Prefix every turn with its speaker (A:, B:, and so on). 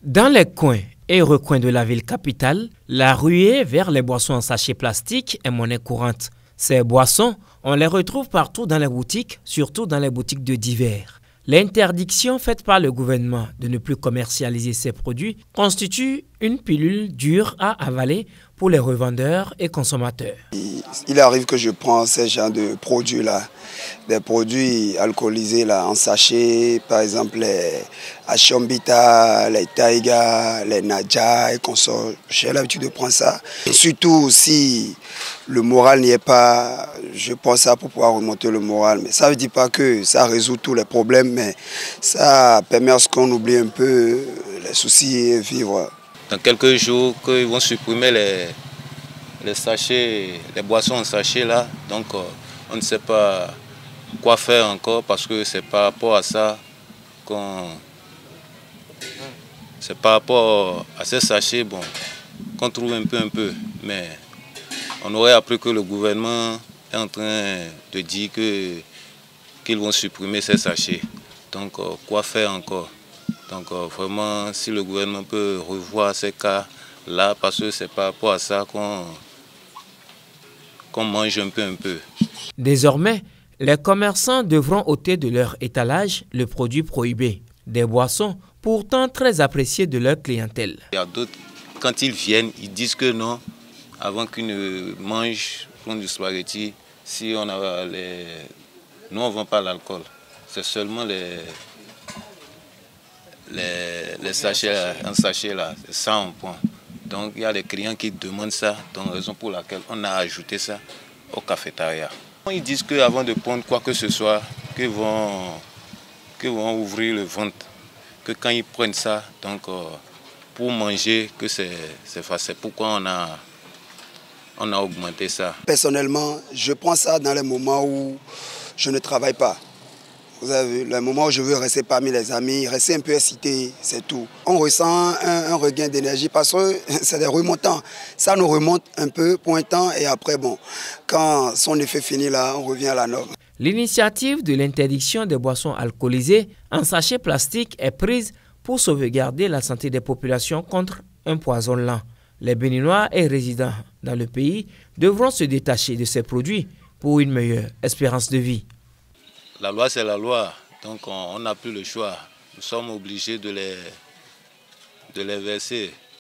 A: Dans les coins et recoins de la ville capitale, la ruée vers les boissons en sachet plastique est monnaie courante. Ces boissons, on les retrouve partout dans les boutiques, surtout dans les boutiques de divers. L'interdiction faite par le gouvernement de ne plus commercialiser ces produits constitue une pilule dure à avaler pour les revendeurs et consommateurs.
B: Il arrive que je prends ces genres de produits-là, des produits alcoolisés là, en sachet, par exemple les Achombita, les Taiga, les Nadja et consorts. J'ai l'habitude de prendre ça. Et surtout si le moral n'y est pas, je prends ça pour pouvoir remonter le moral. Mais ça ne veut dire pas que ça résout tous les problèmes, mais ça permet à ce qu'on oublie un peu les soucis et vivre.
C: Dans quelques jours, ils vont supprimer les sachets, les boissons en sachet là. Donc on ne sait pas quoi faire encore parce que c'est par rapport à ça c'est par rapport à ces sachets qu'on trouve un peu. Mais on aurait appris que le gouvernement est en train de dire qu'ils vont supprimer ces sachets. Donc quoi faire encore? Donc vraiment, si le gouvernement peut revoir ces cas-là, parce que c'est par rapport à ça qu'on mange un peu.
A: Désormais, les commerçants devront ôter de leur étalage le produit prohibé, des boissons pourtant très appréciées de leur clientèle.
C: Il y a d'autres, quand ils viennent, ils disent que non, avant qu'ils ne mangent du spaghetti, si on a nous on ne vend pas l'alcool, c'est seulement les sachets, un sachet là, c'est ça en point. Donc il y a des clients qui demandent ça, donc raison pour laquelle on a ajouté ça au cafétéria. Ils disent qu'avant de prendre quoi que ce soit, qu'ils vont ouvrir le ventre, que quand ils prennent ça, donc pour manger, que c'est facile. Pourquoi on a augmenté ça?
B: Personnellement, je prends ça dans les moments où je ne travaille pas. Vous avez vu, le moment où je veux rester parmi les amis, rester un peu excité, c'est tout. On ressent un regain d'énergie parce que c'est des remontants. Ça nous remonte un peu pour un temps et après, quand son effet finit là, on revient à la norme.
A: L'initiative de l'interdiction des boissons alcoolisées en sachet plastique est prise pour sauvegarder la santé des populations contre un poison lent. Les Béninois et résidents dans le pays devront se détacher de ces produits pour une meilleure espérance de vie.
C: La loi, c'est la loi, donc on n'a plus le choix. Nous sommes obligés de les verser.